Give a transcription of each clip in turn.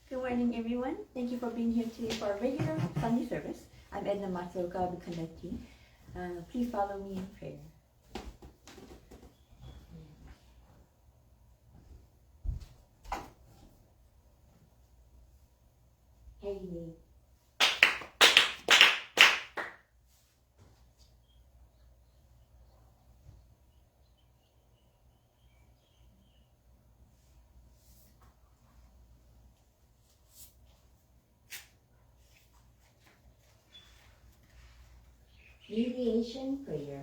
Good morning, everyone. Thank you for being here today for our regular Sunday service. I'm Edna Sensei. I'll be conducting. Please follow me in prayer. Hey. Mediation prayer.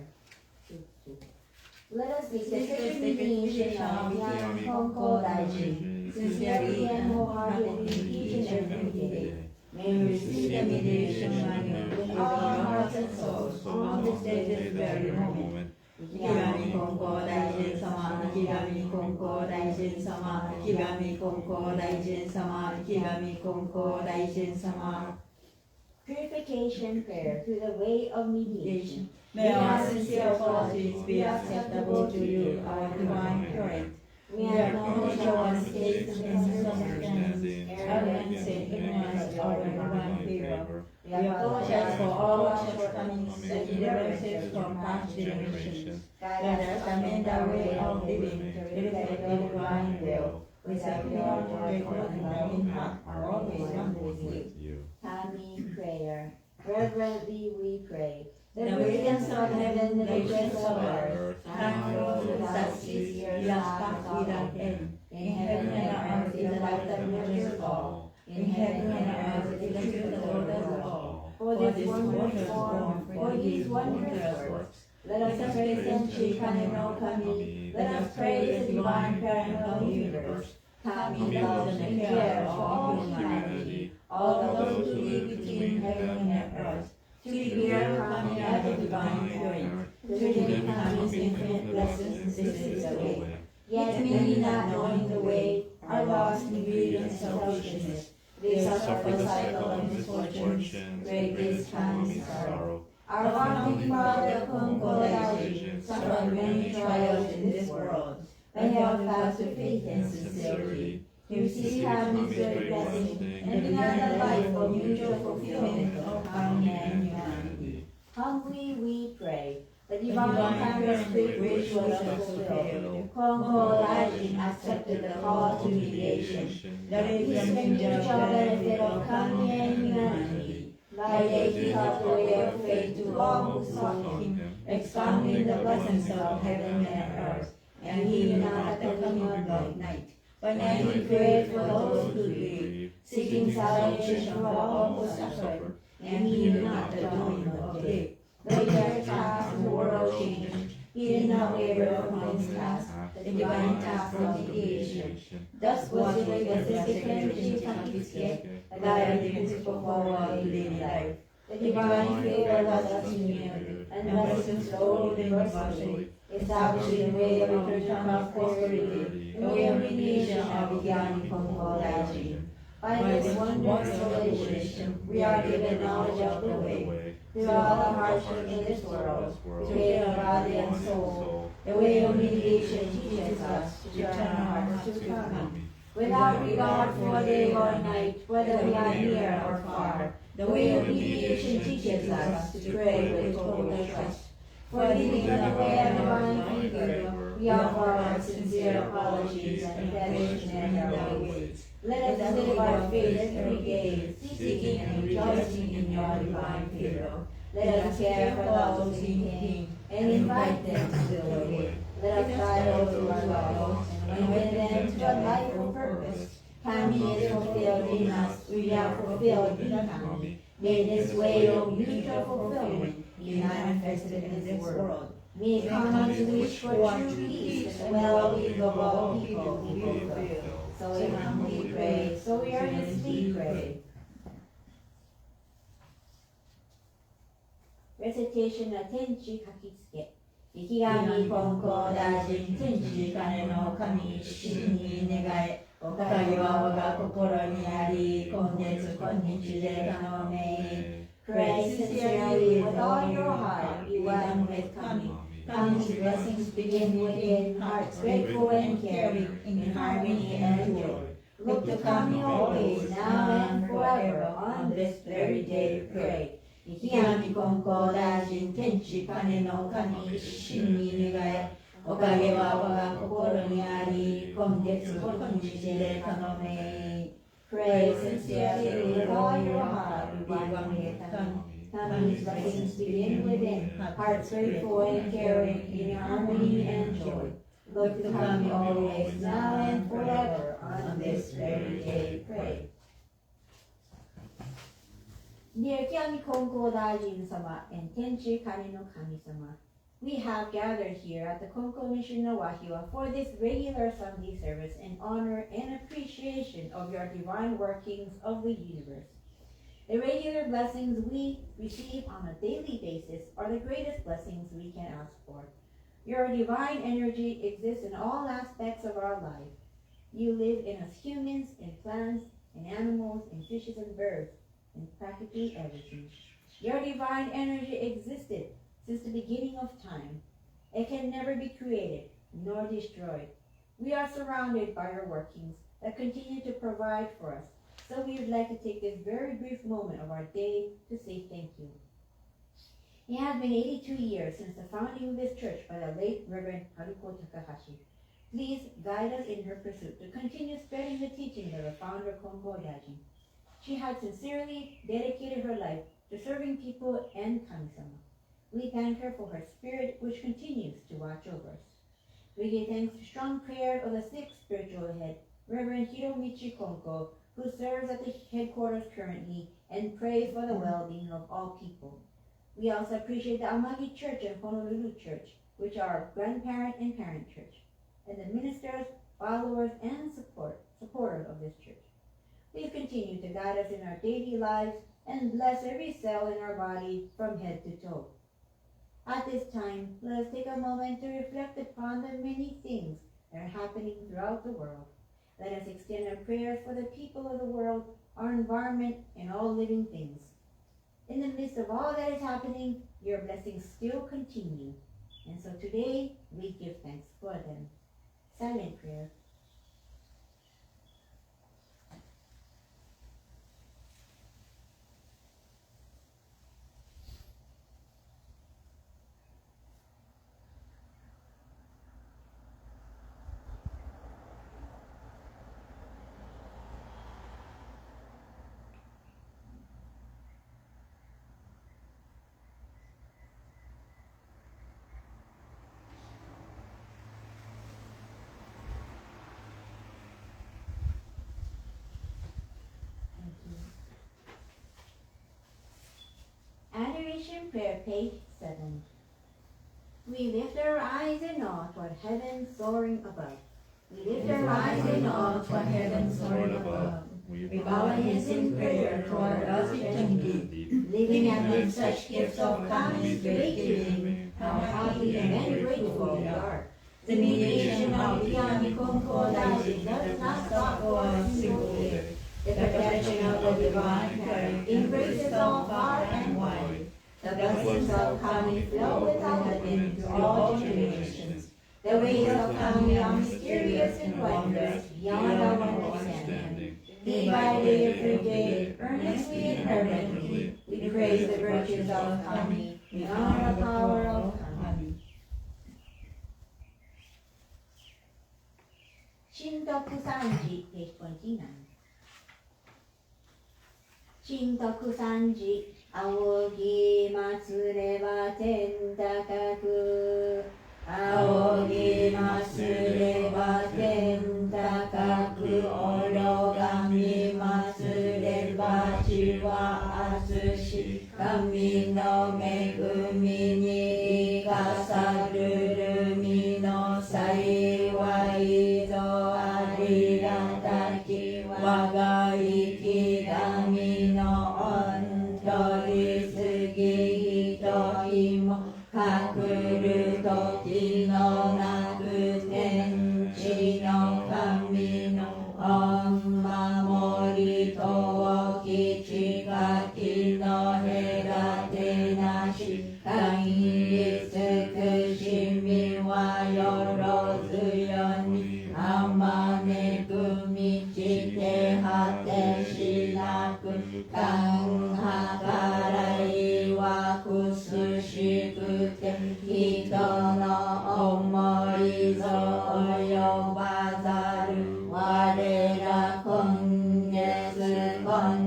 Let us make sacred mediation of Yang Konkokyo Daijin, sincerely and wholeheartedly each and every day. May we receive the mediation manual with our hearts and souls on this day, this very moment. Ikigami Konkokyo Daijin Sama, Ikigami Konkokyo Daijin Sama, Ikigami Konkokyo Daijin Sama, Ikigami Konkokyo Daijin Sama. Purification prayer through the way of mediation. May our sincere apologies be acceptable to you, our divine parent. We acknowledge our mistakes and misunderstandings, arrogance and ignorance of our divine favor. We apologize for all our shortcomings and differences from past generations. Guide us and amend our way of living to reflect your divine will. We submit our record and our impact are always one with you. Kami prayer. Reverently we pray. The radiance of heaven, the richness of earth, tranquil without cease, without without end. In heaven and earth is the light that measures all. In heaven and earth is the truth that orders all. For this wondrous form, for these wondrous works, let us praise and Kami no Kami. Let us praise the divine parent of the universe. Kami loves and cares for all humanity, all those who live between heaven and earth. To revere Kami as the divine parent, to live Kami's infinite blessings, this is the way. Yet many not knowing the way are lost in greed and selfishness. They suffer the cycle of misfortunes, great is Kami's sorrow. Our founding father Konkokyo Daijin suffered many trials in this world, but held fast to faith and sincerity. He received Kami's great blessing and began a life of mutual fulfillment of harmony and humanity. Humbly we pray. The divine parent's great wish was fulfilled. Konkokyo Daijin accepted the call to mediation. That it is the mutual benefit of Kami and humanity. By day he taught the way of faith to all who sought him, expounding the blessings of heaven and earth. And he did not at the coming of night. By night he prayed for those who grieve, seeking salvation for all who suffer. And he knew not the doing of day. Later task the world changed. He did not waver from his task, the divine task of mediation. Thus was it with the secretary Kakitsuke, a guiding principle for our daily life. The divine favor was us united, and blessings flowed universally, establishing the way of return of prosperity, the way of mediation of beginning from Konkokyo Daijin. By this wondrous revelation, we are given knowledge of the way, through all the hardships of this world, the way of body and soul. The way of mediation teaches us to turn our hearts to Kami. Without regard for day or night, whether we are near or far, the way of mediation teaches us to pray with total trust. For leading the way of divine favor, we offer our sincere apologies and petition in our ways. Let us live our faith every day, seeking and rejoicing in your divine favor. Let us care for those in pain and invite them to the way. Let us guide those who are lost and win them to a life of purpose. Kami is fulfilled in us, we are fulfilled in Kami. May this way of mutual fulfillment be manifested in this world. May Kami's wish for true peace and well-being of all people be fulfilled. So we humbly pray, so we earnestly pray. Recitation of Tenchi Kakitsuke. Ikigami Konkokyo Daijin Tenchi Kane no Kami Shin ni Negai. Okagi wa waga kokoro ni ari, kongetsu konnichi de kanome. Pray sincerely with all your heart, be one with Kami. Kami's blessings begin within hearts grateful and caring, in harmony and joy. look to come always, now and forever, on this very day we pray. 池上金光大臣天地金の神一心に願え、おかげは我が心にあり、今月今日で頼め。Pray sincerely with all your heart, divine Kami's blessings begin within, hearts grateful and caring, in harmony and joy. Look to come always, now and forever, on this very day pray. Dear Kyami Konko Daijin-sama and Tenchi Kani no Kami-sama, we have gathered here at the Konko Mission no Wahiwa for this regular Sunday service in honor and appreciation of your divine workings of the universe. The regular blessings we receive on a daily basis are the greatest blessings we can ask for. Your divine energy exists in all aspects of our life. You live in us humans, in plants, in animals, in fishes and birds, in practically everything. Your divine energy existed since the beginning of time. It can never be created nor destroyed. We are surrounded by your workings that continue to provide for us. So we would like to take this very brief moment of our day to say thank you. It has been 82 years since the founding of this church by the late Reverend Haruko Takahashi. Please guide us in her pursuit to continue spreading the teachings of the founder Konko Daijin. She had sincerely dedicated her life to serving people and Kami-sama. We thank her for her spirit which continues to watch over us. We give thanks to strong prayer of the sixth spiritual head, Reverend Hiromichi Konko, who serves at the headquarters currently and prays for the well-being of all people. We also appreciate the Amagi Church and Honolulu Church, which are our grandparent and parent church, and the ministers, followers, and supporters of this church. Please continue to guide us in our daily lives and bless every cell in our body from head to toe. At this time, let us take a moment to reflect upon the many things that are happening throughout the world. Let us extend our prayers for the people of the world, our environment, and all living things. In the midst of all that is happening, your blessings still continue. And so today, we give thanks for them. Silent prayer. Adoration Prayer, page 7. We lift our eyes in awe toward heaven soaring above. We lift our eyes in awe toward heaven soaring above. We bow our heads in prayer toward us eternity, living amid such gifts of Kami's great giving. How happy and grateful we are. The mediation of Ikami Konko Daijin does not stop for a single day. The protection of the divine parent embraces all far and wide. The blessings of Kami flow without limit to all generations. The ways of Kami are mysterious and wondrous beyond our understanding. Day by day, every day, earnestly and fervently, we praise the virtues of Kami, we honor the power of Kami. Shintoku Sanji, page 29. Shintoku Sanji, 仰ぎ祭れば天高く。仰ぎ祭れば天高く。おろがみ祭れば地は明日し。神の恵みに生かさるるみの幸いぞありがたき我が生き神の通り過ぎ一日もかくる時のなく天地の神の御守りと吉かきの隔てなし寛一慈しみはよろずよにあまねく満ちて果てしなく感計らいはくすしくて人の思いぞ及ばざる我ら今月今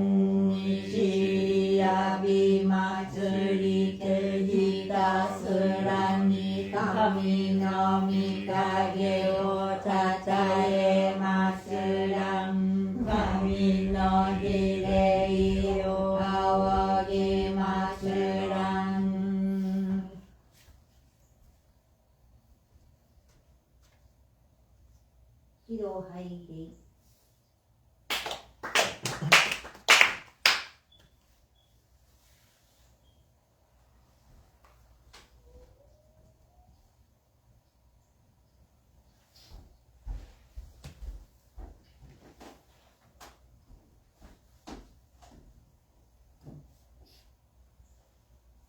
日やび祭りてひたすらに神の御影をたたえますらん神の儀礼を仰ぎますらん喜怒哀悲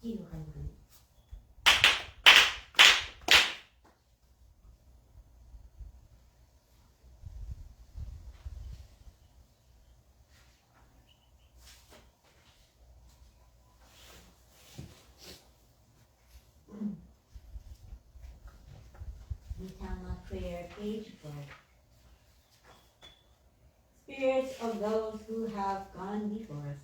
喜怒哀悲Mitama Prayer, page 12. Spirits of those who have gone before us,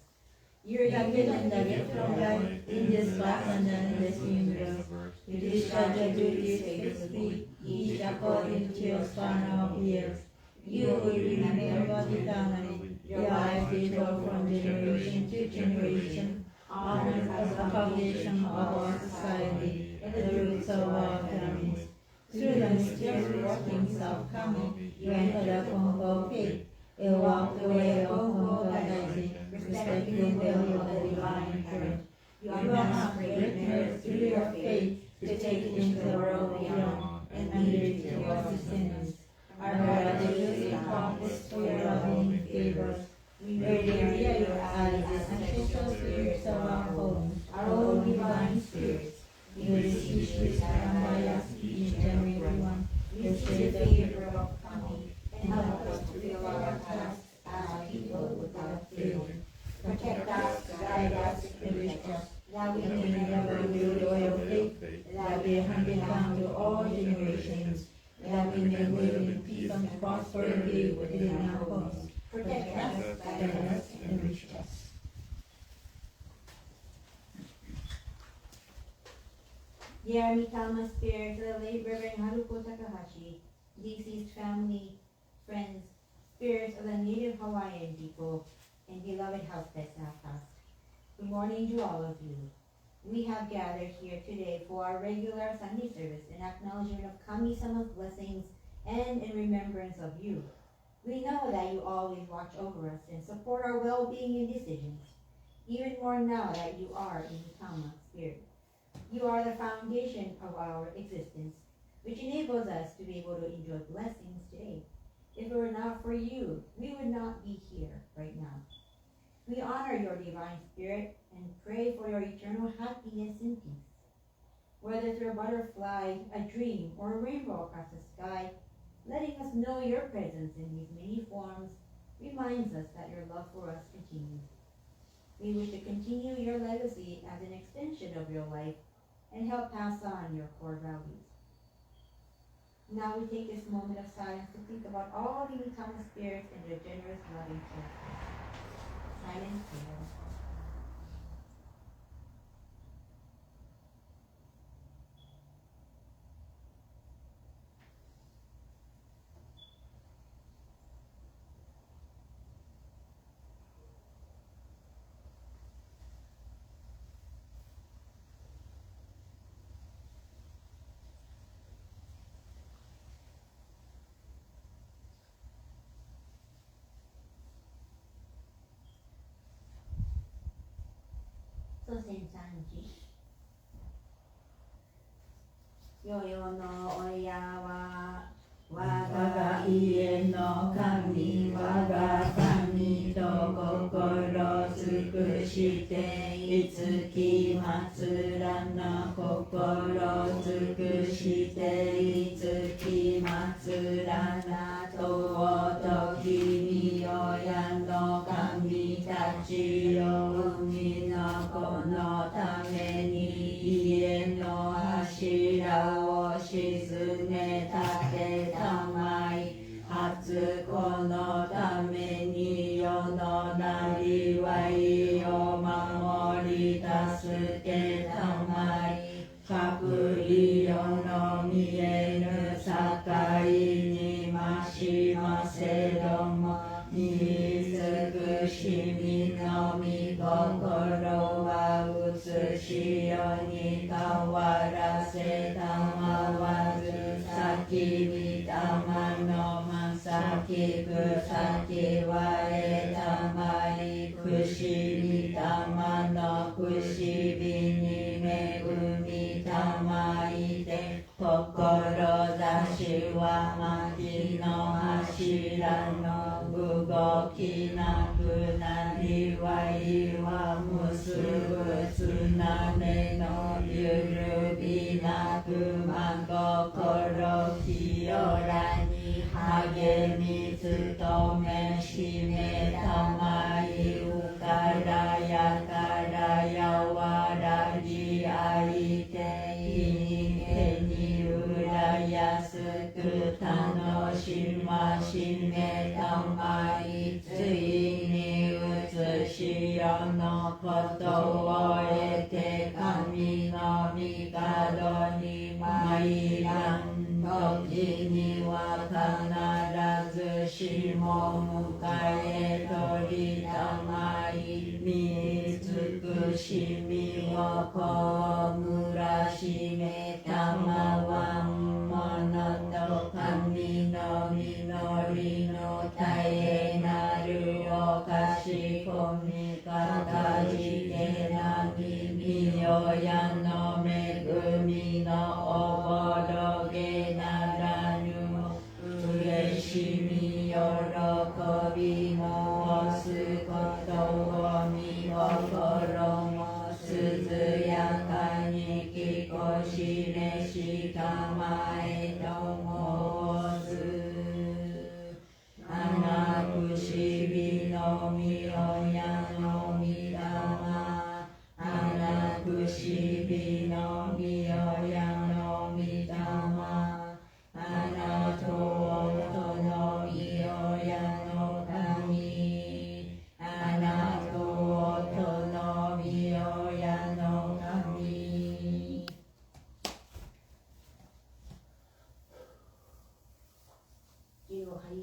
you are the given the gift of life in this life and in this universe. You discharge your duties faithfully, each according to your span of years. You who remain God eternally, your life is from generation to generation, honored as the foundation of our society, and the roots of our families. Through the mysterious workings of Kami, you enter the Konkokyo. You walk the way of Konkokyo, respecting the will of the divine current. You amass greatness through your faith to take it into the world beyond and lead to your descendants. Our gratitude encompasses for your loving favors. We radiate your eyes as ancestral spirits of our home, our own divine spirits. You beseech you stand by us, each and every one. You save the favor of Kami and help us to fill our tasks as people without failure. Protect us, guide us, enrich us, that we may never lose your faith, that we hand it down to all generations, that we may live in peace and prosperity within our homes. Protect us, guide us, enrich us. Dear Mitama spirits of the late Reverend Haruko Takahashi, deceased family, friends, spirits of the native Hawaiian people, and beloved house pets now passed. Good morning to all of you. We have gathered here today for our regular Sunday service in acknowledgement of Kami-sama's blessings and in remembrance of you. We know that you always watch over us and support our well-being and decisions, even more now that you are in Mitama spirit. You are the foundation of our existence, which enables us to be able to enjoy blessings today. If it were not for you, we would not be here right now. We honor your divine spirit and pray for your eternal happiness and peace. Whether through a butterfly, a dream, or a rainbow across the sky, letting us know your presence in these many forms reminds us that your love for us continues. We wish to continue your legacy as an extension of your life and help pass on your core values. Now we take this moment of silence to think about all the Mitama spirits and their generous loving care. Silent prayer. 祖先さんち世々の親は我が家の神我が神と心尽くしていつき祭らな心尽くしていつき祭らなとおときみをやんどの神たちよ、海の子のために家の柱を沈め立てたまい、初子のために世のなりわいを守り助けたまい、隠り世の見えぬ境にましませども、慈しみの御心は写し世に変わらせたまわず、先御霊のまさきく先は得たまい、くし御霊のくしびに恵みたまいて、志は薪の柱の動きなくなりわいは結ぶつなめのゆるびなく真心清らに励み努めしめたまい、うからやからやわらぎあいて、手に浦安く楽しましめたまい、ついに写し世のことを得て神の御門に参らん時には必ずしも迎え取りたまい、慈しみをこむらしめたまわんものと、神の実りの絶えなるおかしこみかたじけなみ、みよやの恵みのおぼろげならぬ、嬉しみ喜びもすことを見心も涼やかにきこしめしたまえと申す。七不思議のみおやのみだま、七不思議のみおやのみだま、七とのみおやの神、七とのみおやの神。はい。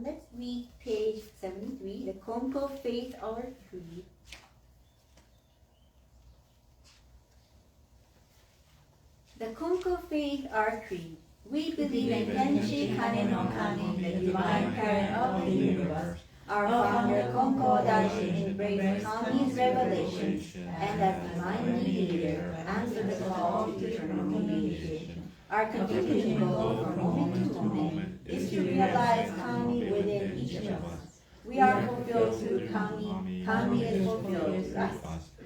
Let's read page 73, the Konkokyo Faith or Creed. The Konkokyo Faith or Creed. We believe in Kenshi Kane no Kami, the divine parent of the universe. Our founder Konkokyo Daishin embraced Kami's revelation and as divine mediator answered the call to eternal mediation. Our continuing goal from moment to moment is to realize Kami within each of us. We are fulfilled through Kami. Kami is fulfilled through us.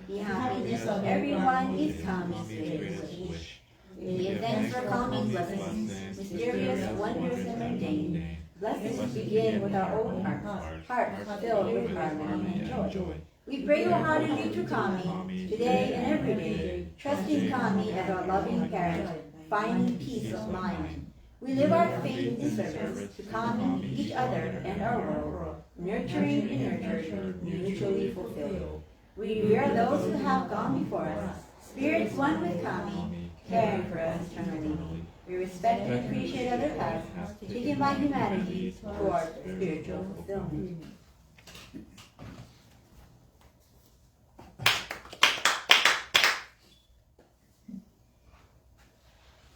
The happiness of everyone is Kami's greatest wish. We give thanks for Kami's blessings, mysterious, wondrous, and mundane. Blessings begin with our own hearts filled with harmony and joy. We pray wholeheartedly to Kami, today and every day, trusting Kami as our loving parent, finding peace of mind. We live our faith in service to Kami, each other, and our world, nurturing and nurtured, mutually fulfilled. We revere those who have gone before us, spirits one with Kami, caring for us eternally. We respect and appreciate other paths taken by humanity toward spiritual fulfillment.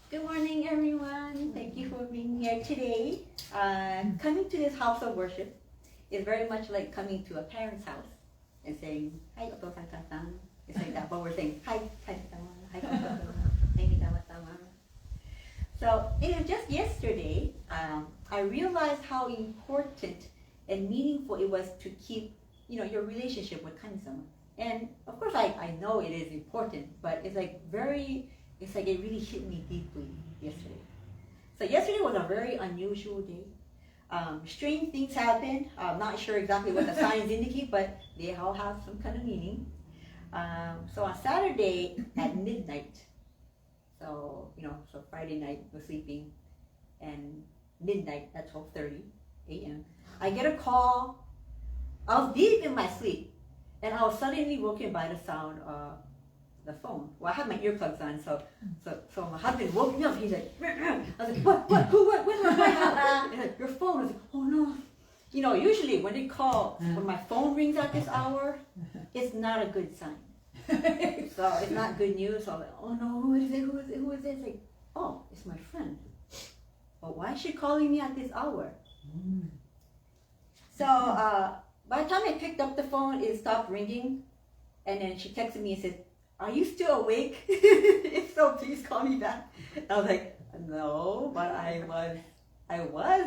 Good morning, everyone. Thank you for being here today. Coming to this house of worship is very much like coming to a parent's house and saying, "Hi, otosan-san." It's like that, but we're saying, "Hi, hi-sama, hi, otosan, hi, mitama-sama." So it was just yesterday, I realized how important and meaningful it was to keep, your relationship with Kami-sama. And of course, I know it is important, but it's like it really hit me deeply yesterday. So yesterday was a very unusual day. Strange things happened. I'm not sure exactly what the signs indicate, but they all have some kind of meaning. So on Saturday at midnight, so Friday night was sleeping, and midnight at 12:30 a.m. I get a call. I was deep in my sleep, and I was suddenly woken by the sound of the phone. Well, I had my earplugs on, so my husband woke me up. He's like, I was like, what, who, what, he's like, your phone. I was like, oh no. Usually when they call, when my phone rings at this hour, it's not a good sign. So it's not good news. So I'm like, oh no, who is it? Who is it? It's like, oh, it's my friend. But why is she calling me at this hour? So by the time I picked up the phone, it stopped ringing, and then she texted me and said, "Are you still awake? If so, please call me back." I was like, "No, but I was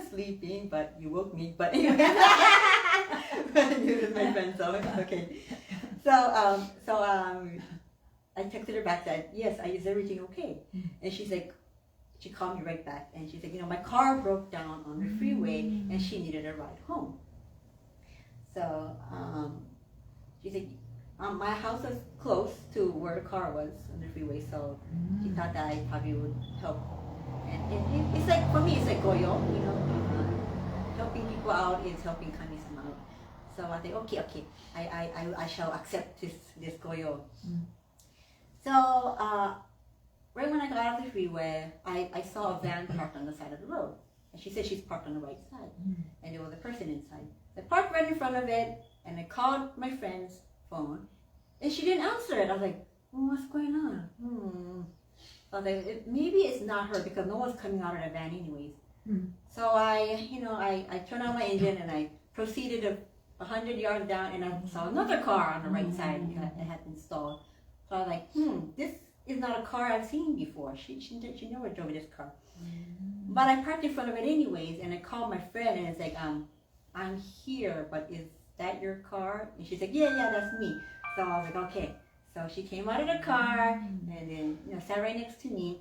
sleeping, but you woke me." But anyway, you was my friend, so it's okay. So I texted her back, said, "Yes, is everything okay?" And she's like, she called me right back, and she's like, my car broke down on the freeway, and she needed a ride home. So she's like, my house is close to where the car was on the freeway, so she thought that I probably would help. And it's like, for me, it's like goyo, helping people out is helping Kami-sama out. So I think, okay, I shall accept this goyo. So right when I got out of the freeway, I saw a van parked on the side of the road. And she said she's parked on the right side, and there was a person inside. I parked right in front of it, and I called my friend's phone, and she didn't answer it. I was like, what's going on? I was like, maybe it's not her because no one's coming out of the van anyways. So I turned on my engine and I proceeded 100 yards down, and I saw another car on the right side that had been stalled. So I was like, this is not a car I've seen before. She never drove this car. But I parked in front of it anyways, and I called my friend, and it's like, I'm here, but is that your car? And she's like, yeah, that's me. So I was like, okay. So she came out of the car, and then sat right next to me.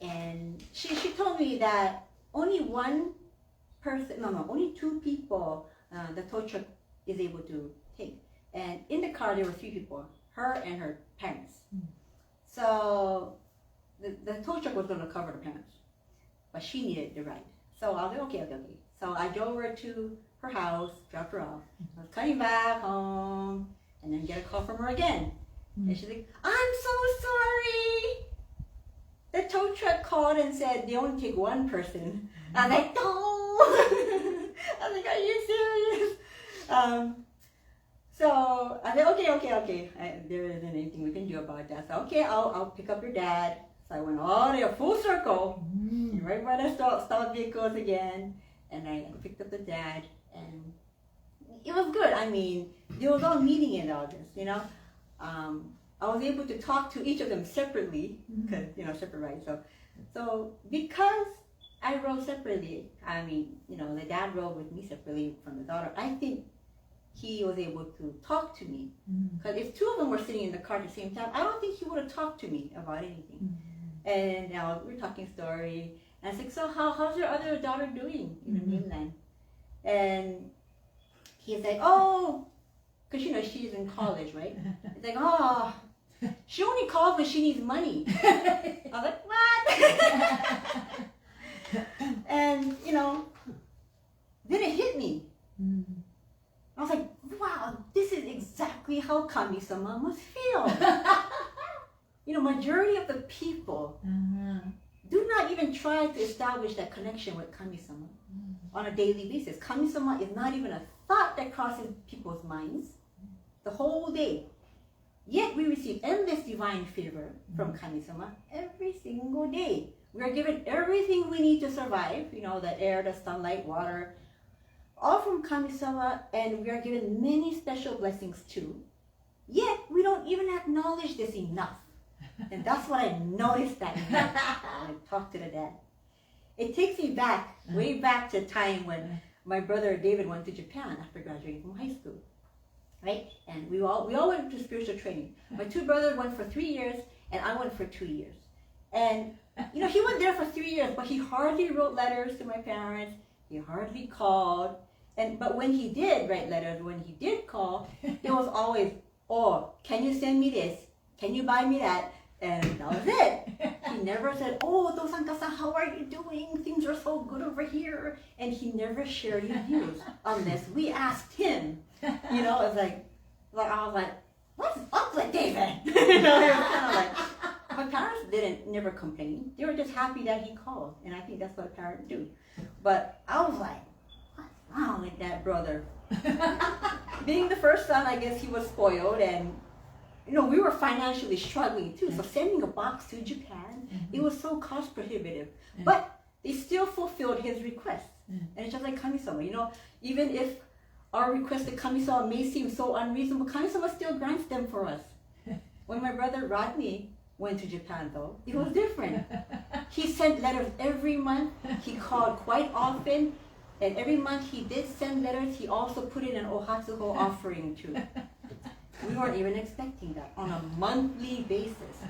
And she told me that only only two people the tow truck is able to take. And in the car there were 3 people, her and her parents. So the tow truck was going to cover the parents, but she needed the ride. So I was like, okay. So I drove her to her house, dropped her off. I was coming back home, and then get a call from her again. And she's like, I'm so sorry. The tow truck called and said they only take 1 person. I'm like, no. I was like, are you serious? So I said, okay. There isn't anything we can do about that. So okay, I'll pick up your dad. So I went all the way full circle, right by the stalled vehicles again, and I picked up the dad, and it was good. I mean, they was all meeting in all this, you know. I was able to talk to each of them separately, because, you know, separate, right? So because I rode separately, I mean, you know, the dad rode with me separately from the daughter, I think he was able to talk to me. Because if two of them were sitting in the car at the same time, I don't think he would have talked to me about anything. And now we're talking story, and I was like, so how's your other daughter doing in the mainland? And he's like, oh, because, you know, she's in college, right? It's like, oh, she only calls when she needs money. I was like, what? And, you know, then it hit me. I was like, wow, this is exactly how kami-sama must feel. You know, majority of the people do not even try to establish that connection with kami-sama on a daily basis. Kami-sama is not even a thought that crosses people's minds the whole day. Yet we receive endless divine favor from kami-sama every single day. We are given everything we need to survive, you know, the air, the sunlight, water, all from kami-sama, and we are given many special blessings too. Yet we don't even acknowledge this enough. And that's what I noticed that night when I talked to the dad. It takes me back, way back to a time when my brother David went to Japan after graduating from high school, right? And we all went to spiritual training. My two brothers went for 3 years, and I went for 2 years. And you know, he went there for 3 years, but he hardly wrote letters to my parents. He hardly called. But when he did write letters, when he did call, it was always, oh, can you send me this? Can you buy me that? And that was it. He never said, oh, Dosanka-san, how are you doing? Things are so good over here. And he never shared his views unless we asked him. You know, it's like I was like, what's up with David? You know, it was kind of like, my parents never complained. They were just happy that he called. And I think that's what parents do. But I was like, what's wrong with that brother? Being the first son, I guess he was spoiled, and you know, we were financially struggling too. So sending a box to Japan, it was so cost prohibitive. But they still fulfilled his requests. And it's just like kami-sama, you know, even if our request to kami-sama may seem so unreasonable, kami-sama still grants them for us. When my brother Rodney went to Japan though, it was different. He sent letters every month. He called quite often. And every month he did send letters. He also put in an ohatsuho offering too. We weren't even expecting that on a monthly basis.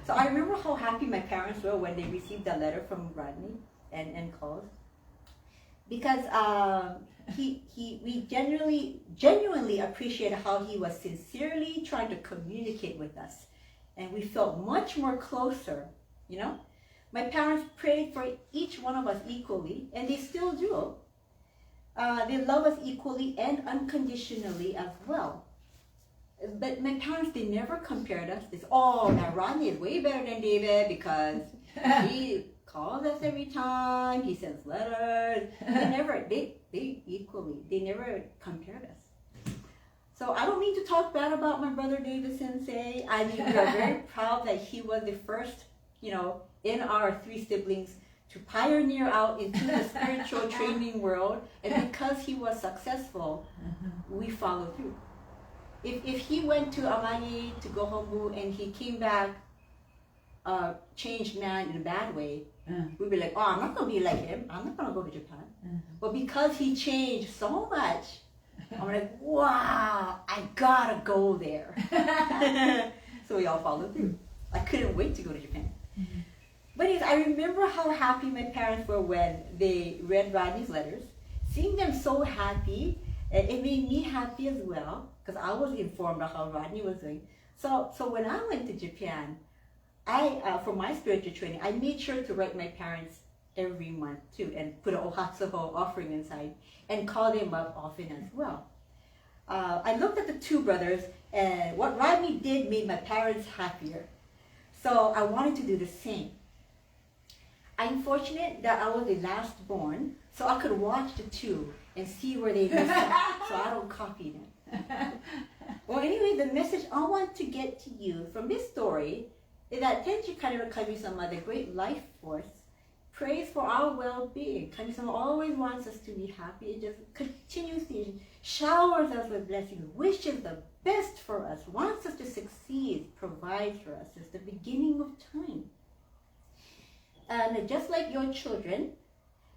So I remember how happy my parents were when they received a letter from Rodney and called. Because we genuinely appreciated how he was sincerely trying to communicate with us. And we felt much more closer, you know. My parents prayed for each one of us equally, and they still do. They love us equally and unconditionally as well. But my parents, they never compared us. They said, oh, now Rodney is way better than David because he calls us every time, he sends letters. They equally, they never compared us. So I don't mean to talk bad about my brother Edna Sensei. I mean, we are very proud that he was the first, you know, in our 3 siblings to pioneer out into the spiritual training world. And because he was successful, we followed through. If he went to Amani, to Gohonbu, and he came back changed man in a bad way, we'd be like, oh, I'm not going to be like him. I'm not going to go to Japan. But because he changed so much, I'm like, wow, I got to go there. So we all followed through. I couldn't wait to go to Japan. But I remember how happy my parents were when they read Rodney's letters. Seeing them so happy, it made me happy as well, because I was informed of how Rodney was doing. So when I went to Japan, for my spiritual training, I made sure to write my parents every month too, and put an ohatsuho offering inside, and call them up often as well. I looked at the 2 brothers, and what Rodney did made my parents happier. So I wanted to do the same. I'm fortunate that I was the last born, so I could watch the 2 and see where they messed up, so I don't copy them. Well, anyway, the message I want to get to you from this story is that Tenchi Kare no Kami-sama, the great life force, prays for our well-being. Kami-sama always wants us to be happy. It just continuously showers us with blessings, wishes the best for us, wants us to succeed, provides for us. It's the beginning of time. And just like your children,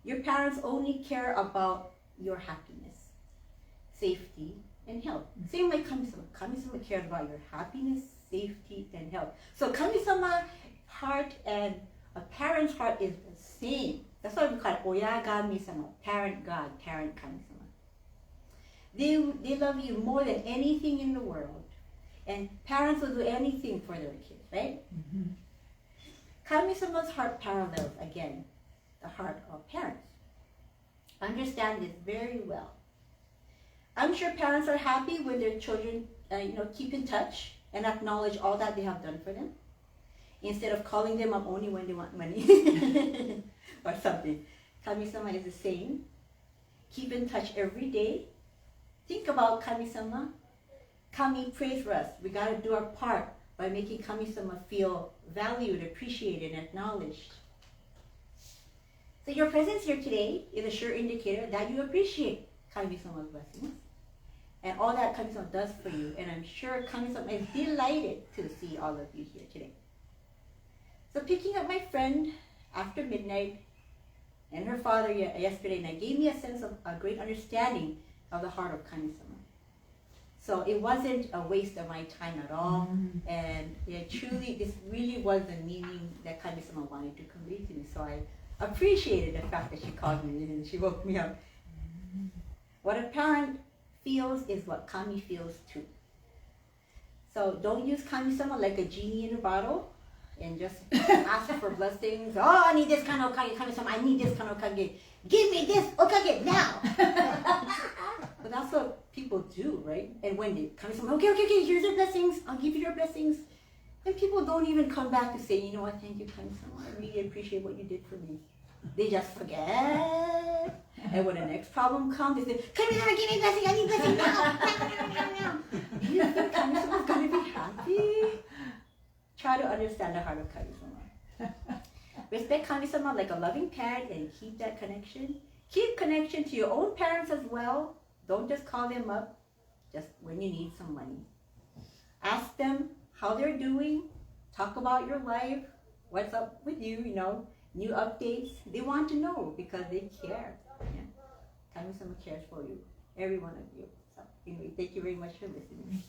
your parents only care about your happiness, safety, and health. Same like Kami-sama. Kami-sama cares about your happiness, safety, and health. So Kami-sama heart and a parent's heart is the same. That's why we call it Oyagami-sama, parent God, parent Kami-sama. They love you more than anything in the world. And parents will do anything for their kids, right? Mm-hmm. Kami-sama's heart parallels, again, the heart of parents. Understand this very well. I'm sure parents are happy when their children keep in touch and acknowledge all that they have done for them, instead of calling them up only when they want money or something. Kami-sama is the same. Keep in touch every day. Think about Kami-sama. Kami prays for us. We got to do our part by making Kami-sama feel valued, appreciated, and acknowledged. So your presence here today is a sure indicator that you appreciate Kami-sama's blessings and all that Kami-sama does for you. And I'm sure Kami-sama is delighted to see all of you here today. So picking up my friend after midnight and her father yesterday night gave me a sense of a great understanding of the heart of Kami-sama. So it wasn't a waste of my time at all. Mm-hmm. And truly, this really was the meaning that Kami-sama wanted to convey to me. So I appreciated the fact that she called me and she woke me up. Mm-hmm. What a parent feels is what Kami feels too. So don't use Kami-sama like a genie in a bottle and just ask for blessings. Oh, I need this kind of okage, Kami-sama. I need this kind of okage. Give me this okage now. But that's what people do, right? And when they Kami-sama, okay, here's your blessings. I'll give you your blessings. And people don't even come back to say, you know what, thank you, Kami-sama. I really appreciate what you did for me. They just forget. And when the next problem comes, they say, Kami-sama, give me blessing. I need blessing now. Do you think Kami-sama's going to be happy? Try to understand the heart of Kami-sama. Respect Kami-sama like a loving parent and keep that connection. Keep connection to your own parents as well. Don't just call them up just when you need some money. Ask them how they're doing. Talk about your life. What's up with you, new updates. They want to know because they care. Yeah. Kami-sama cares for you, every one of you. So anyway, thank you very much for listening.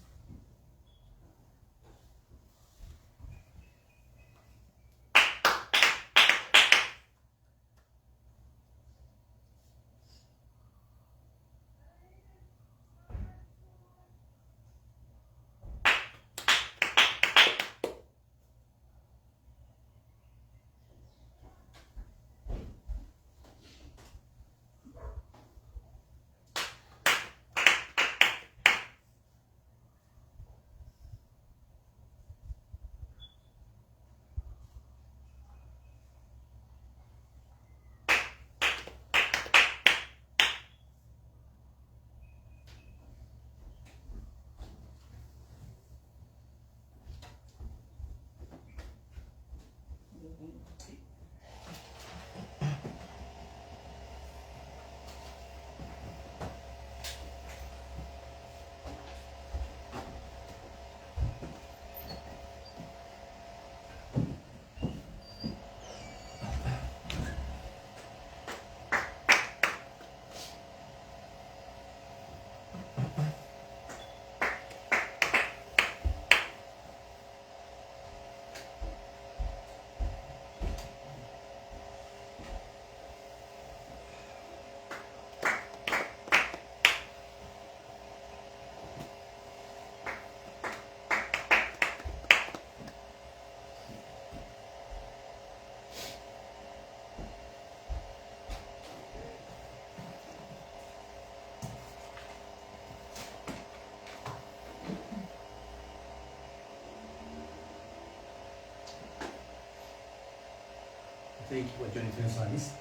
Thank you for joining us on this.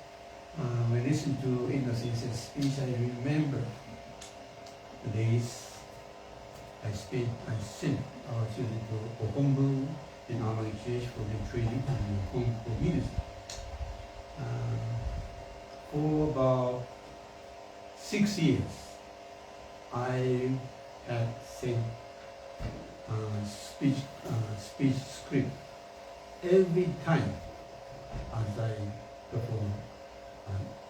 When I listened to Edna Sensei's speech, I remember the days I sent our children to Okonbu in Amagi Church for their training in the Konkokyo ministry. For about 6 years, I had sent speech script every time as I perform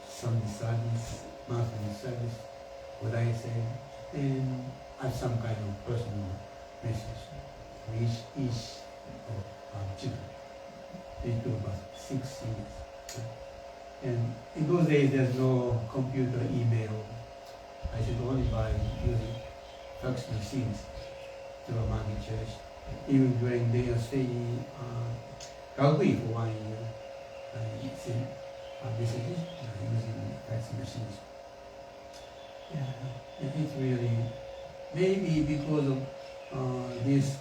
Sunday service, monthly service, what I say, and add some kind of personal message for each of children. It took about 6 years. And in those days, there's no computer, email. I should only buy using fax machines to a Mangi church. Even during their stay Calgary for 1 year, I sent messages using fax machines. Yeah, it's really, maybe because of this,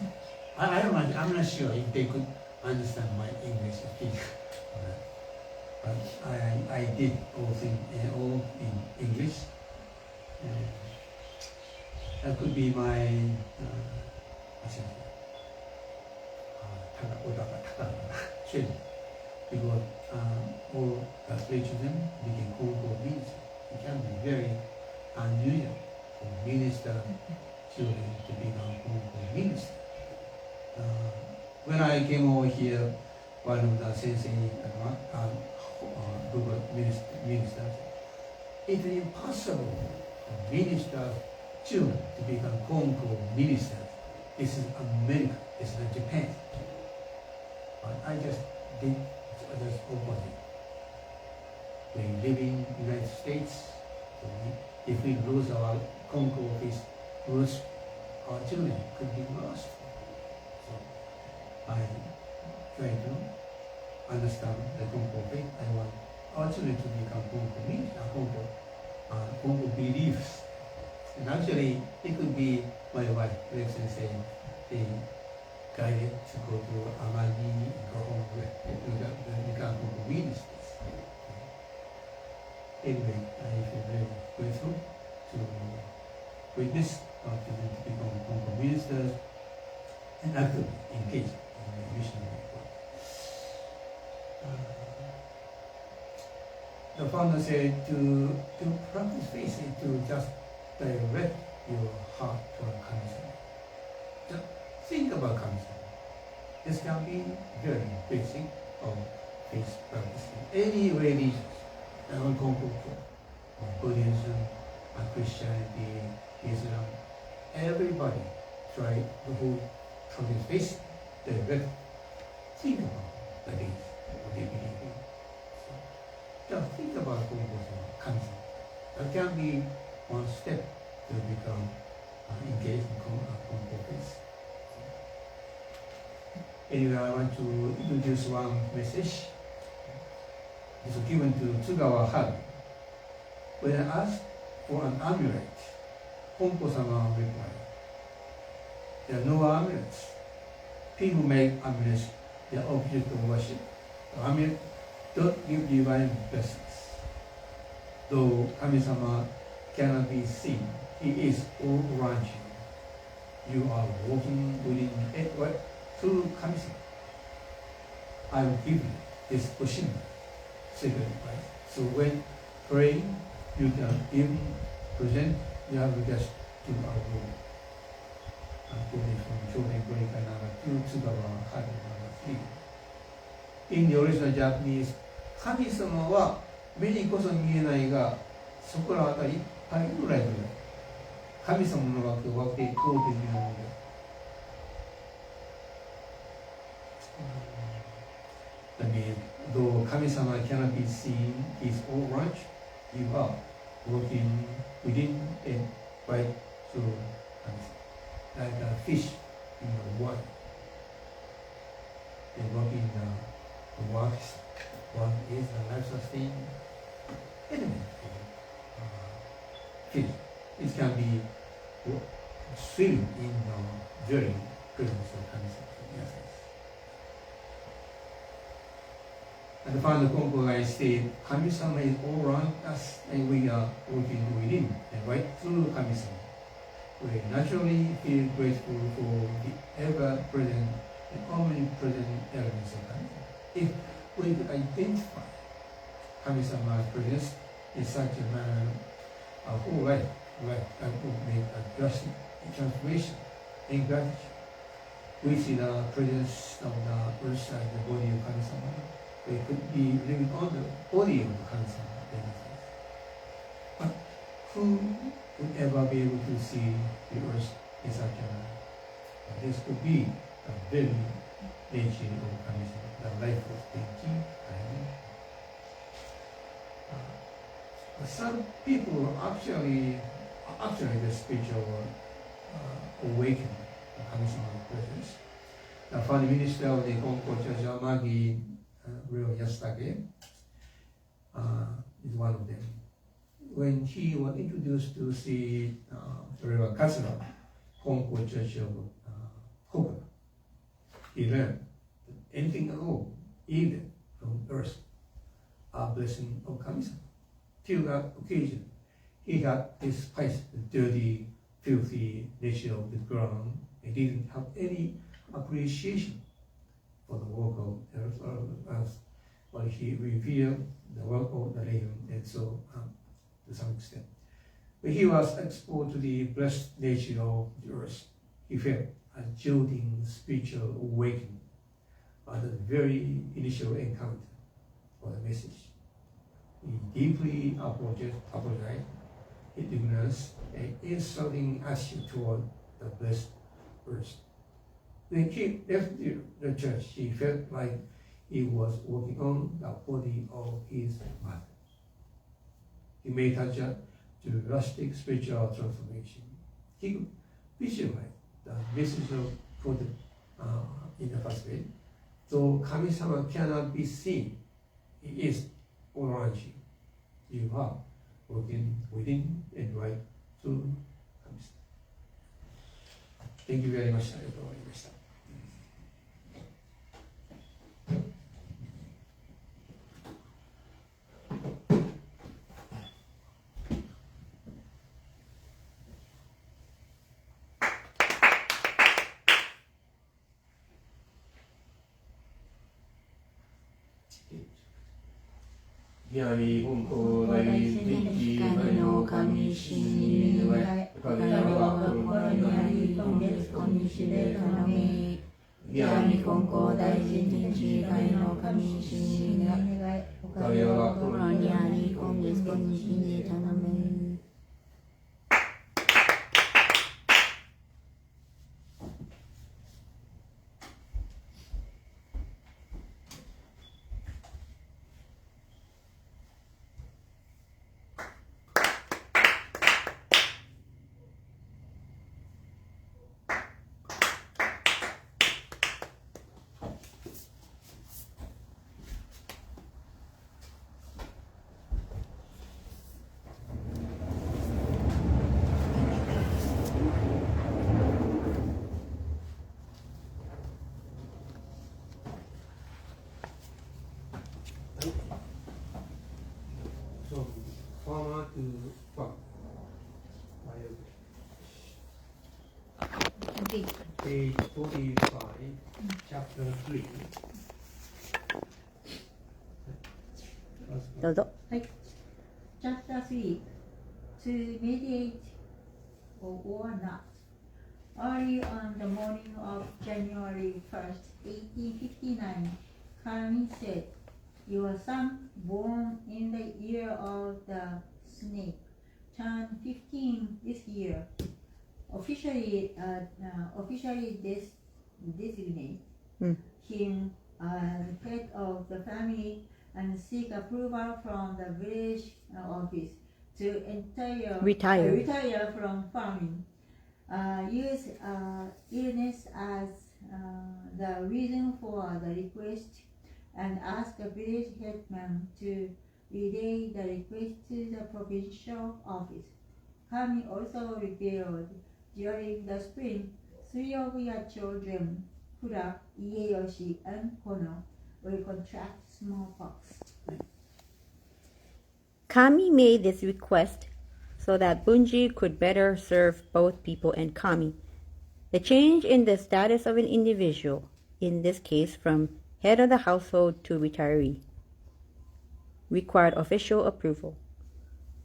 I'm not sure if they could understand my English speak. But I did all in English. That could be my training, because all the three children became Konkokyo ministers. It can be very unusual for minister children to become Konkokyo ministers. When I came over here, one of the sensei group of ministers, it's impossible for ministers' children to become Konkokyo ministers. This is America, this is not Japan. But I just did the opposite. We live in the United States. So if we lose our Konkokyo roots, our children could be lost. So I try to understand the Konkokyo faith. I want our children to become Konkokyo ministers, Konkokyo beliefs. And actually, it could be my wife, Edna Sensei, they guided to go to Amagi and go home to become Konkokyo ministers. Anyway, I feel very grateful to witness our children to become Konkokyo ministers and actively engage in the missionary work. The founder said to practice faith is to just direct your heart toward Kami-sama. Just think about Kami-sama. This can be very basic of faith practice. Any religion, Konkokyo, Buddhism, Christianity, Islam, everybody try to hold practice faith, direct. Think about the things what they believe in. So, just think about Konkokyo, Kami-sama. That can be one step to become engaged in Konkokyo faith. Anyway, I want to introduce one message. It's given to Tsugawa Haru. When I asked for an amulet, Honko-sama replied, there are no amulets. People make amulets their object of worship. The amulet don't give divine blessings. Though Kami-sama cannot be seen, he is all around you. You are walking within it through Kami-sama. I will give you this Oshima, sacred advice. So when praying, you can even present your request to our Lord. Quoted from Shoten Goenkai No. 2, Tsugawa Haru No. 3. In the original Japanese, 神様は目にこそ見えないが、そこらあたりいっぱいぐらいぐらい。神様の枠を分けて通っているので。That means, though 神様 cannot be seen, he is all right, you are working within and right through like a fish in the water. And working the works, one is the life sustaining element of fish. It can be swimming in the very presence of Kami-sama. And the final Konkokyo said, Kami-sama is all around us and we are working within and right through Kami-sama. We naturally feel grateful for the ever-present and omnipresent elements of Kami-sama. If we could identify Kami-sama's presence in such a manner who will make a drastic transformation in gratitude. We see the presence of the earth and the body of Kami-sama. We could be living on the body of the Kami-sama. But who would ever be able to see the earth in such a manner? This could be the very nature of Kami-sama, the life of Genki. Some people actually the spiritual awakening the Kami-sama's presence. The founding minister of the Konkokyo Magi real Yasutake is one of them. When he was introduced to see Reverend Katsura, Konkokyo Church of Kokoda, he learned that anything at all, even from earth, are blessing of Kami-sama. Till that occasion, he had despised the dirty, filthy nature of the ground. He didn't have any appreciation for the work of earth, but he revealed the work of the raven, and so to some extent. When he was exposed to the blessed nature of the earth, he felt a jolting spiritual awakening at the very initial encounter for the message. He deeply apologized his ignorance and insulting attitude toward the blessed earth. When he left the church, he felt like he was working on the body of his mother. He made such a drastic spiritual transformation. He could visualize the message of God in the first way. Though Kami-sama cannot be seen, he is all around you. You are working within and right through Kami-sama. Thank you very much. Genie Konkokyo Denki no Kami Shin ni Kare wa Kokoro ni ari Kondes Konishide Kaname Genie Konkokyo Denki no Kami Shin ni Kare wa Kokoro ni ari Kondes Konishide Kaname. From farmer to farm. Page 45, chapter 3. どうぞ。 Chapter 3 To mediate or not. Early on the morning of January 1st, 1859, Kami said, "Your son, born in the year of the snake, turned 15 this year. Officially designate him as head of the family and seek approval from the village office to retire from farming. Use illness as the reason for the request and ask the village headman to relay the request to the provincial office. Kami also revealed during the spring 3 of your children, Kura, Ieyoshi, and Kono, will contract smallpox." Kami made this request so that Bunji could better serve both people and Kami. The change in the status of an individual, in this case from head of the household to retiree. required official approval.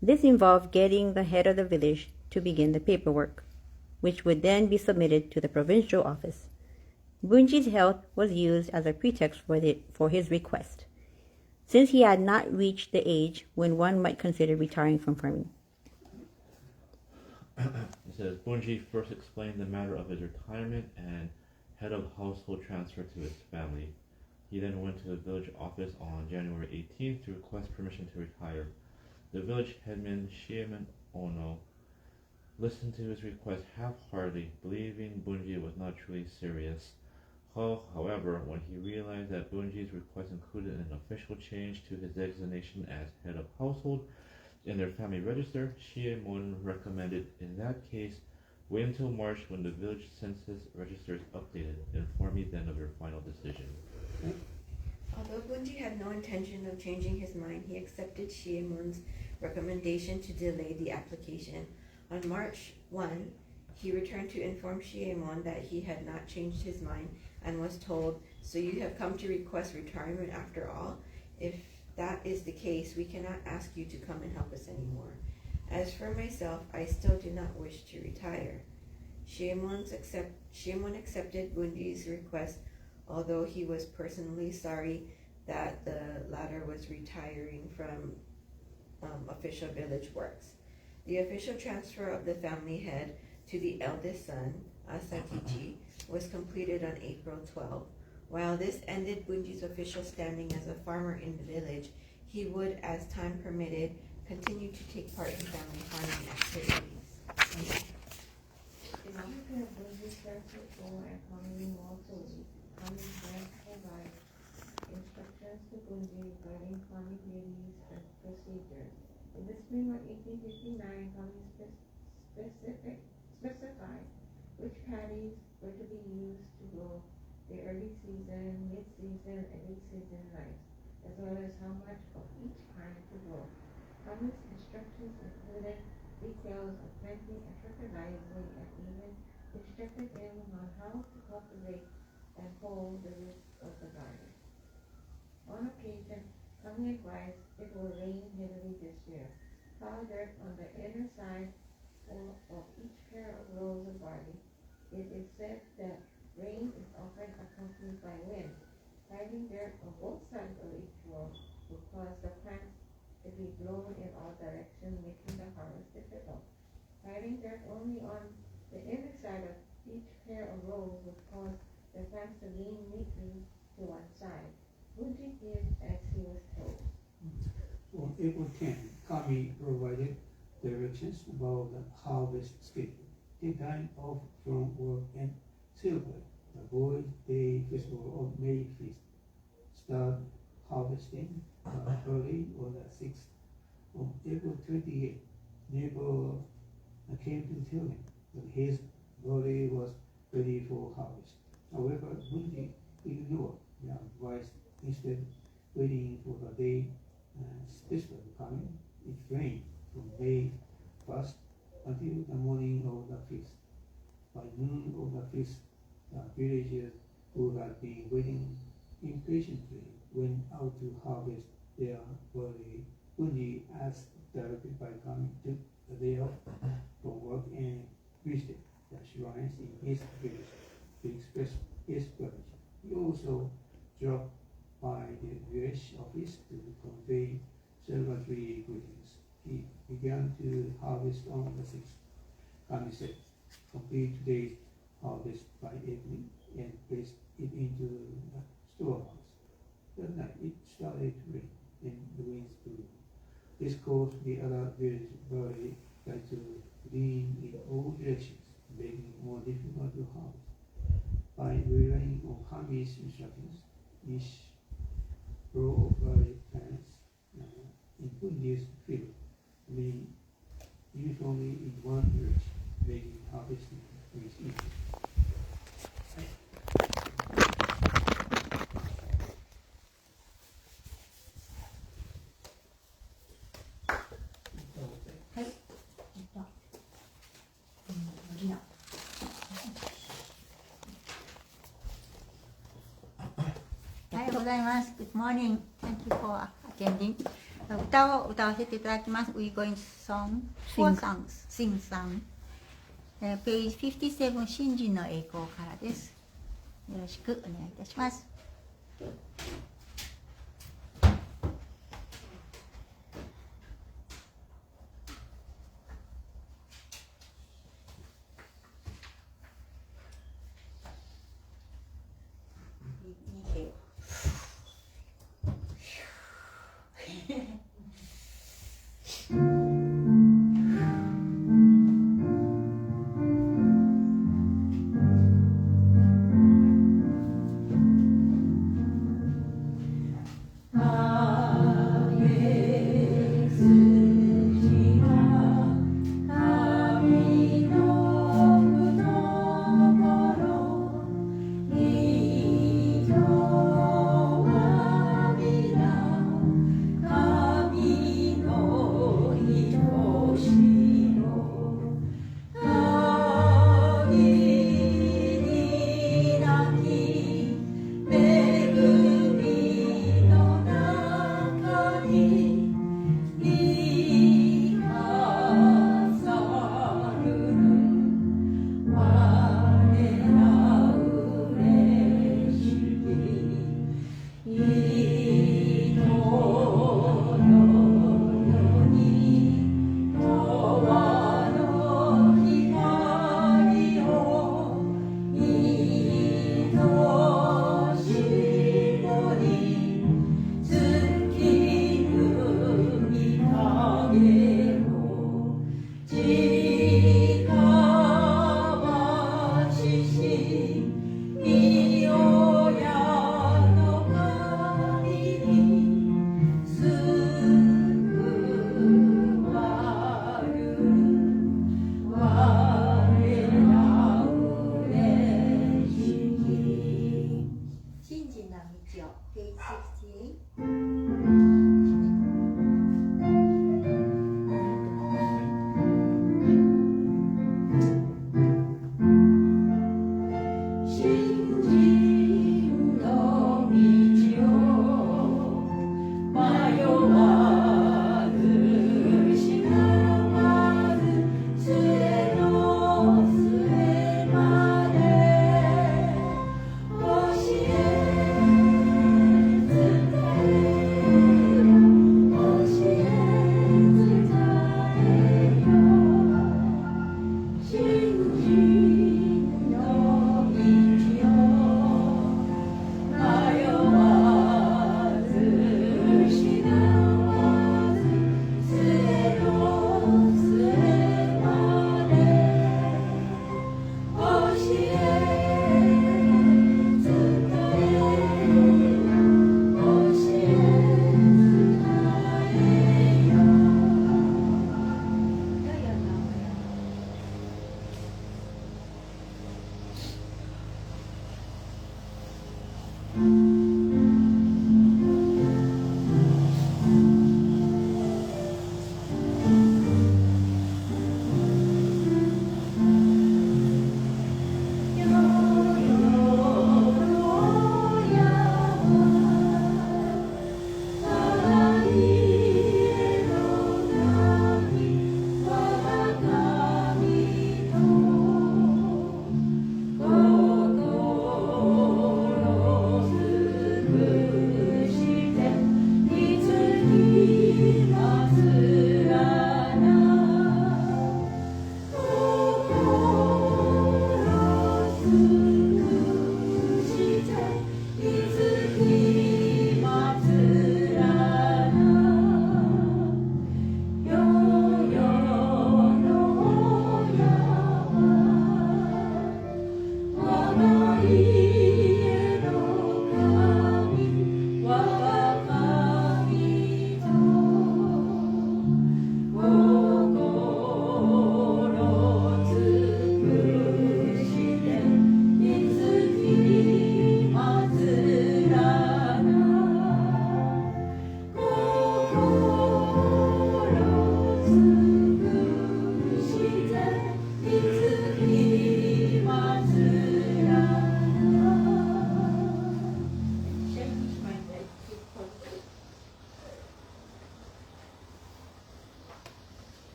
This involved getting the head of the village to begin the paperwork, which would then be submitted to the provincial office. Bunji's health was used as a pretext for his request, since he had not reached the age when one might consider retiring from farming. It says Bunji first explained the matter of his retirement and head of household transfer to his family. He then went to the village office on January 18th to request permission to retire. The village headman, Shieman Ono, listened to his request half-heartedly, believing Bunji was not truly serious. However, when he realized that Bunji's request included an official change to his designation as head of household in their family register, Shieman recommended, in that case, wait until March when the village census register is updated. Inform me then of your final decision. Although Bunji had no intention of changing his mind, he accepted Shiemon's recommendation to delay the application. On March 1, he returned to inform Shiemon that he had not changed his mind and was told, "So you have come to request retirement after all? If that is the case, we cannot ask you to come and help us anymore. As for myself, I still do not wish to retire." Shiemon accepted Bunji's request, although he was personally sorry that the latter was retiring from official village works. The official transfer of the family head to the eldest son, Asakichi, was completed on April 12. While this ended Bunji's official standing as a farmer in the village, he would, as time permitted, continue to take part in family farming activities. Instructions to Bunji regarding farming duties and procedures. In the spring of 1859, Kami specified which paddies were to be used to grow the early season, mid-season, and late-season rice, as well as how much of each kind to grow. Kami's instructions included details of planting and fertilizing, and even instructed him on how to cultivate and hoe the roots of the garden. On occasion, Kami advised it will rain heavily this year. Plow dirt on the inner side of each pair of rows of barley. It is said that rain is often accompanied by wind. Piling dirt on both sides of each row will cause the plants to be blown in all directions, making the harvest difficult. Piling dirt only on the inner side of each pair of rows would cause the plants to lean neatly to one side. Bunji did as he was told. On April 10, Kami provided directions about the harvest schedule. They dined off from work and celebrated the Boys' Day Festival of May Feast. Start harvesting early on the 6th. On April 28, neighbor came to tell him that his body was ready for harvest. However, Bunji ignored the advice. Instead, waiting for the day festival coming, it rained from May 1st until the morning of the feast. By noon of the feast, the villagers who had been waiting impatiently went out to harvest their barley. Bunji, as directed by Kami, took the day off from work and visited the shrines in his village to express his gratitude. He also dropped by the village office to convey celebratory greetings. He began to harvest on the 6th. Kami said, "Complete today's harvest by evening," and placed it into the storehouse. That night it started to rain and the winds blew. This caused the other village barley to lean in all directions, making it more difficult to harvest. By relying on Kami's instructions, each row of barley plants in Bunji's field lean uniformly in one direction, making harvesting easy. Good morning. Thank you for attending. 歌を歌わせていただきます。We're going to four songs, sing song. Page 57、新人の栄光からです。よろしくお願いいたします。「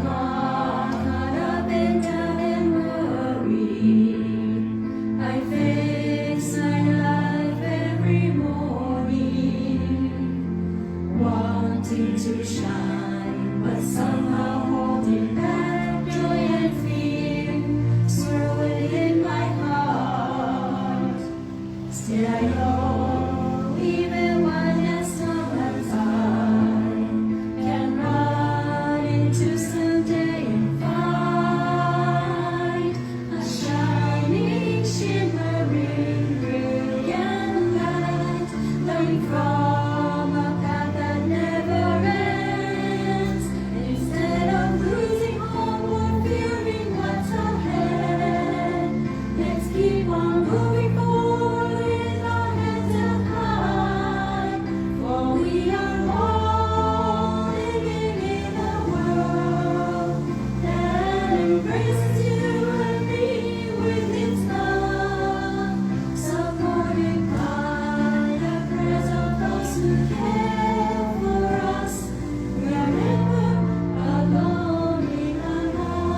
heart caught up in doubt and worry. I face my life every morning, wanting to shine, but somehow holding back joy and fear, swirling in my heart. Still I know, even one as long as I can run into someday and find a shining, shimmering, brilliant light flowing from a path that never ends. Instead of losing hope or fearing what's ahead, let's keep on moving forward with our heads held high. For we are all living in a world that embraces you and me with its love, supported by the prayers of those who care for us. We are never alone in our lives.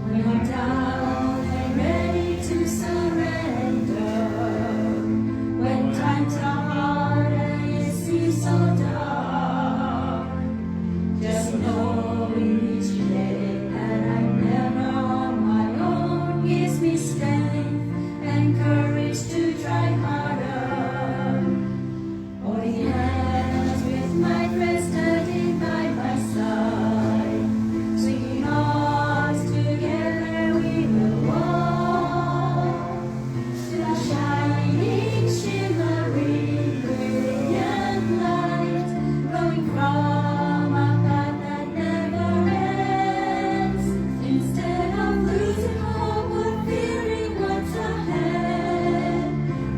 When I'm down and ready to surrender, when times are hard and it seems so dark, just knowing each day that I'm never on my own gives me strength and courage to try harder. Holding hands with my friends standing by my side, swinging arms together we will walk to the shining, shimmering, brilliant light glowing from a path that never ends. Instead of losing hope or fearing what's ahead,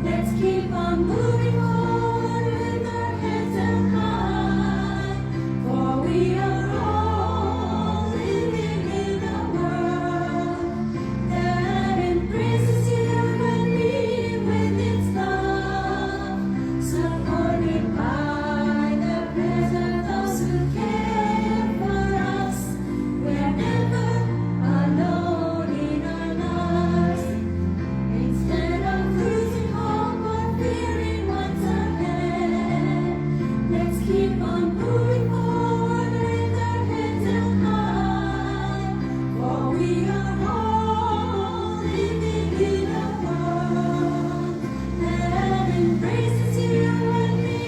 let's keep on moving forward with our heads held high. For we are all living in a world that embraces you and me with its love, supported by the prayers of those who care for us. We are never alone in our lives. Instead of losing hope or fearing what's ahead, let's keep on moving forward with our heads held high. For we are all living in a world that embraces you and me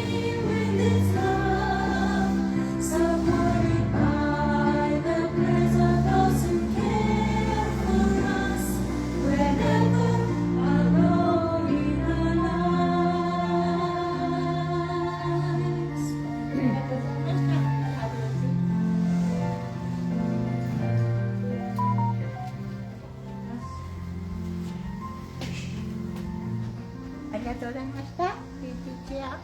with its love, supported by the prayers of those who care for us. We're never alone in our lives. ありがとうございました。ありがとうございました。ビューティーチェア。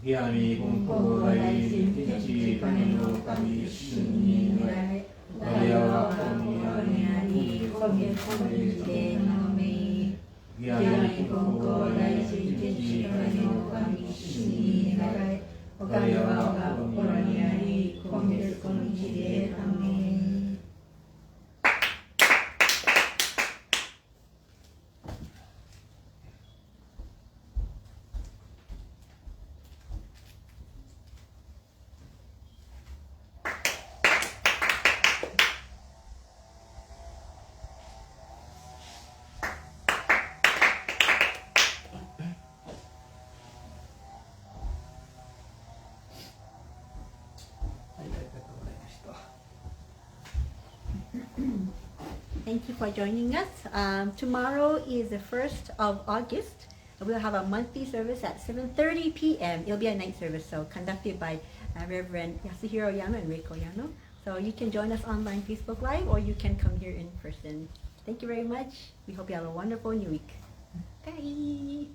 ギアミコンコ大神父神の神主に我は神あり神でのみギアミコンコ大神父神の神主に我は心にあり今月この日でアメン。Thank you for joining us. Tomorrow is the 1st of August. We'll have a monthly service at 7:30 p.m. It'll be a night service, so conducted by Reverend Yasuhiro Yano and Reiko Yano. So you can join us online Facebook Live, or you can come here in person. Thank you very much. We hope you have a wonderful new week. Bye.